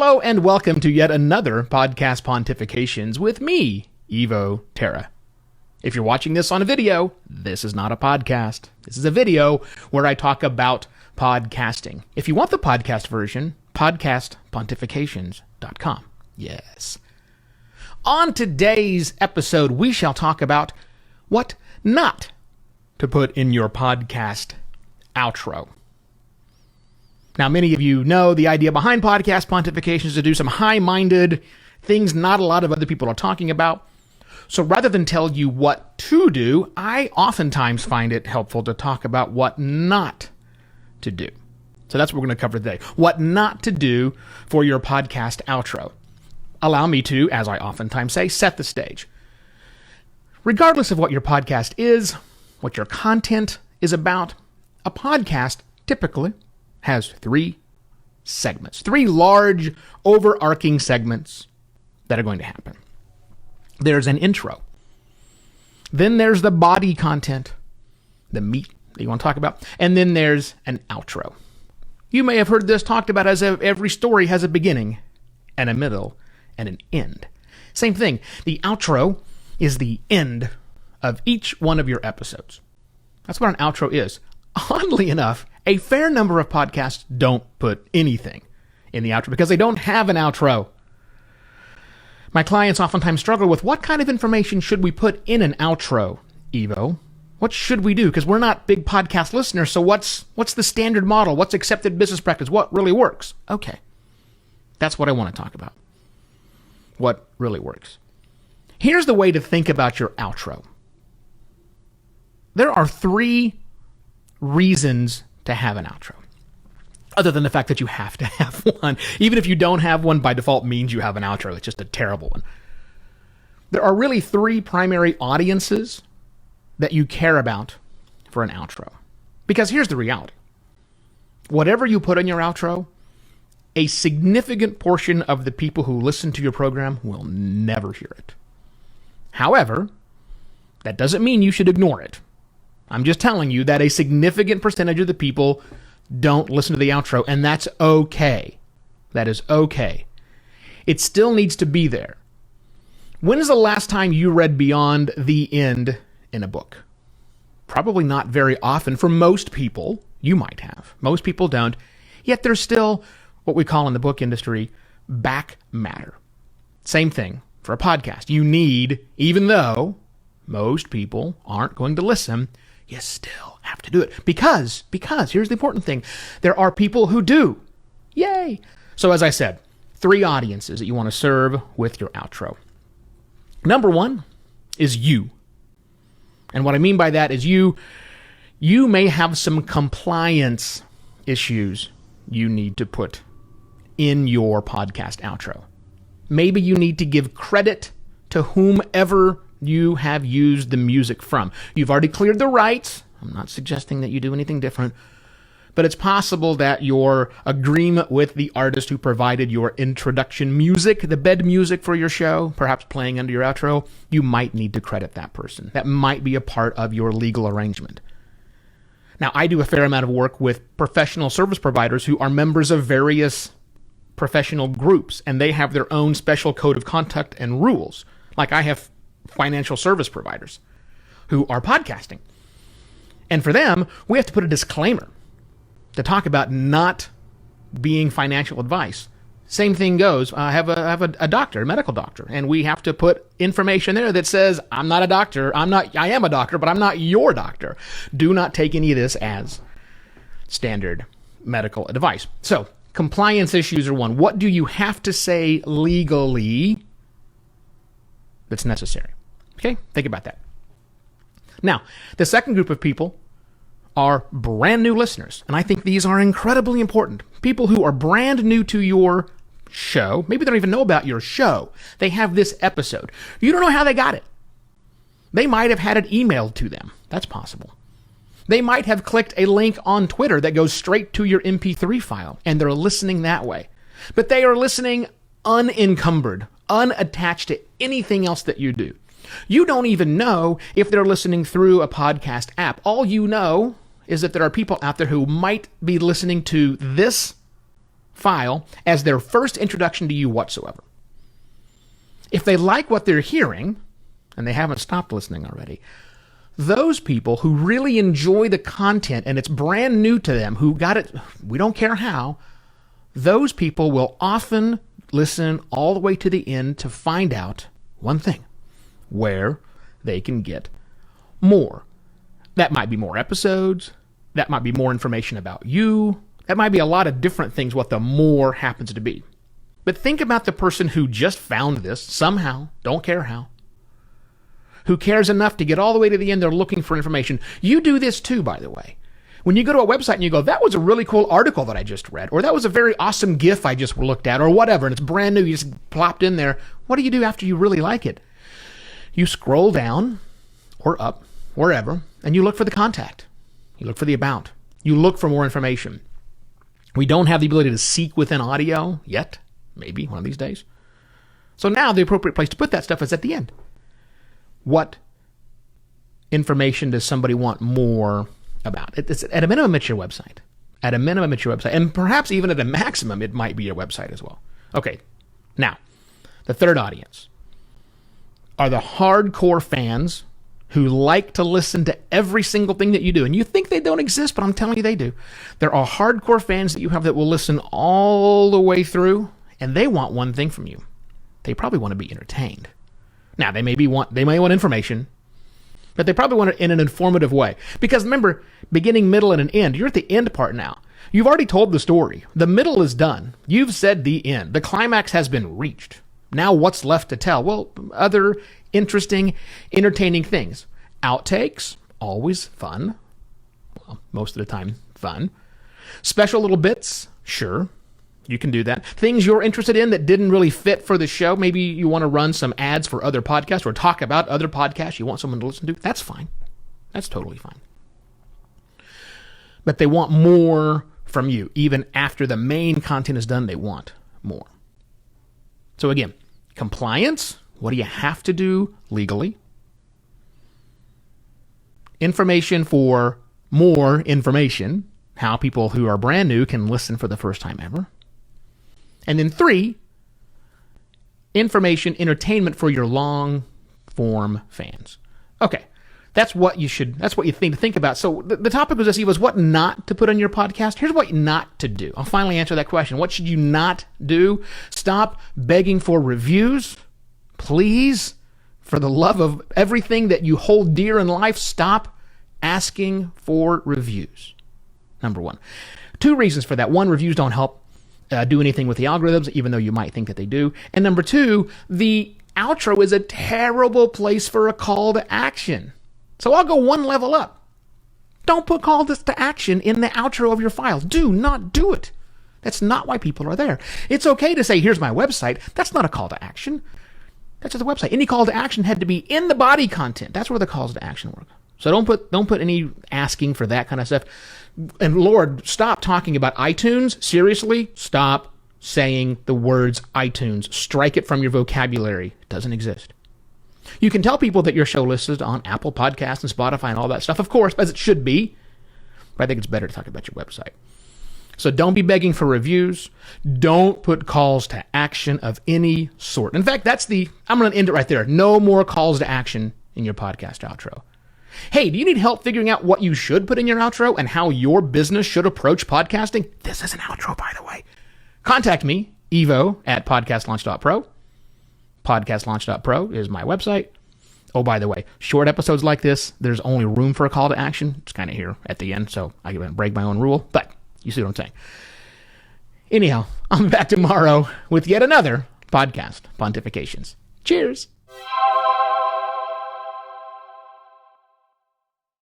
Hello and welcome to yet another Podcast Pontifications with me, Evo Terra. If you're watching this on a video, this is not a podcast. This is a video where I talk about podcasting. If you want the podcast version, podcastpontifications.com. Yes. On today's episode, we shall talk about what not to put in your podcast outro. Now, many of you know the idea behind Podcast Pontifications is to do some high-minded things not a lot of other people are talking about. So rather than tell you what to do, I oftentimes find it helpful to talk about what not to do. So that's what we're going to cover today. What not to do for your podcast outro. Allow me to, as I oftentimes say, set the stage. Regardless of what your podcast is, what your content is about, a podcast typically has three segments, three large overarching segments that are going to happen. There's an intro. Then there's the body content, the meat that you want to talk about. And then there's an outro. You may have heard this talked about as if every story has a beginning and a middle and an end. Same thing. The outro is the end of each one of your episodes. That's what an outro is. Oddly enough, a fair number of podcasts don't put anything in the outro because they don't have an outro. My clients oftentimes struggle with what kind of information should we put in an outro, Evo? What should we do? Because we're not big podcast listeners, so what's the standard model? What's accepted business practice? What really works? Okay, that's what I want to talk about. What really works. Here's the way to think about your outro. There are three reasons to have an outro, other than the fact that you have to have one. Even if you don't have one, by default means you have an outro. It's just a terrible one. There are really three primary audiences that you care about for an outro. Because here's the reality. Whatever you put in your outro, a significant portion of the people who listen to your program will never hear it. However, that doesn't mean you should ignore it. I'm just telling you that a significant percentage of the people don't listen to the outro, and that's okay. That is okay. It still needs to be there. When is the last time you read beyond the end in a book? Probably not very often. For most people, you might have. Most people don't. Yet there's still what we call in the book industry back matter. Same thing for a podcast. You need, even though most people aren't going to listen, you still have to do it. Because here's the important thing. There are people who do. Yay! So as I said, three audiences that you want to serve with your outro. Number one is you. And what I mean by that is you may have some compliance issues you need to put in your podcast outro. Maybe you need to give credit to whomever you have used the music from. You've already cleared the rights. I'm not suggesting that you do anything different, but it's possible that your agreement with the artist who provided your introduction music, the bed music for your show, perhaps playing under your outro, you might need to credit that person. That might be a part of your legal arrangement. Now, I do a fair amount of work with professional service providers who are members of various professional groups, and they have their own special code of conduct and rules. Like I have financial service providers who are podcasting. And for them, we have to put a disclaimer to talk about not being financial advice. Same thing goes. I have a doctor, a medical doctor, and we have to put information there that says, I'm not a doctor. I am a doctor, but I'm not your doctor. Do not take any of this as standard medical advice. So compliance issues are one. What do you have to say legally that's necessary? Okay, think about that. Now, the second group of people are brand new listeners, and I think these are incredibly important. People who are brand new to your show, maybe they don't even know about your show. They have this episode. You don't know how they got it. They might have had it emailed to them. That's possible. They might have clicked a link on Twitter that goes straight to your MP3 file, and they're listening that way. But they are listening unencumbered, unattached to anything else that you do. You don't even know if they're listening through a podcast app. All you know is that there are people out there who might be listening to this file as their first introduction to you whatsoever. If they like what they're hearing, and they haven't stopped listening already, those people who really enjoy the content and it's brand new to them, who got it, we don't care how, those people will often listen all the way to the end to find out one thing, where they can get more. That might be more episodes. That might be more information about you. That might be a lot of different things, what the more happens to be. But think about the person who just found this somehow, don't care how, who cares enough to get all the way to the end. They're looking for information. You do this too, by the way. When you go to a website and you go, that was a really cool article that I just read, or that was a very awesome GIF I just looked at, or whatever, and it's brand new, you just plopped in there. What do you do after you really like it? You scroll down or up, wherever, and you look for the contact. You look for the about. You look for more information. We don't have the ability to seek within audio yet. Maybe one of these days. So now the appropriate place to put that stuff is at the end. What information does somebody want more about? It's at a minimum, it's your website. At a minimum, it's your website. And perhaps even at a maximum, it might be your website as well. Okay, now, the third audience are the hardcore fans who like to listen to every single thing that you do. And you think they don't exist, but I'm telling you they do. There are hardcore fans that you have that will listen all the way through, and they want one thing from you. They probably want to be entertained. Now, they may want information, but they probably want it in an informative way. Because remember, beginning, middle, and an end, you're at the end part now. You've already told the story. The middle is done. You've said the end. The climax has been reached. Now what's left to tell? Well, other interesting, entertaining things. Outtakes, always fun. Well, most of the time, fun. Special little bits, sure. You can do that. Things you're interested in that didn't really fit for the show. Maybe you want to run some ads for other podcasts or talk about other podcasts you want someone to listen to. That's fine. That's totally fine. But they want more from you. Even after the main content is done, they want more. So again, compliance. What do you have to do legally? Information for more information. How people who are brand new can listen for the first time ever. And then 3, information, entertainment for your long-form fans. Okay, that's what you think about. So the topic was this, was what not to put on your podcast. Here's what not to do. I'll finally answer that question. What should you not do? Stop begging for reviews. Please, for the love of everything that you hold dear in life, stop asking for reviews. Number 1. 2 reasons for that. 1, reviews don't help do anything with the algorithms, even though you might think that they do. And number 2, the outro is a terrible place for a call to action. So I'll go one level up. Don't put calls to action in the outro of your file. Do not do it. That's not why people are there. It's okay to say, here's my website. That's not a call to action. That's just a website. Any call to action had to be in the body content. That's where the calls to action work. So don't put any asking for that kind of stuff. And Lord, stop talking about iTunes. Seriously, stop saying the words iTunes. Strike it from your vocabulary. It doesn't exist. You can tell people that your show listed on Apple Podcasts and Spotify and all that stuff, of course, as it should be. But I think it's better to talk about your website. So don't be begging for reviews. Don't put calls to action of any sort. In fact, I'm going to end it right there. No more calls to action in your podcast outro. Hey, do you need help figuring out what you should put in your outro and how your business should approach podcasting? This is an outro, by the way. Contact me, evo@podcastlaunch.pro. Podcastlaunch.pro is my website. Oh, by the way, short episodes like this, there's only room for a call to action. It's kind of here at the end, so I can break my own rule, but you see what I'm saying. Anyhow, I'll be back tomorrow with yet another podcast pontifications. Cheers.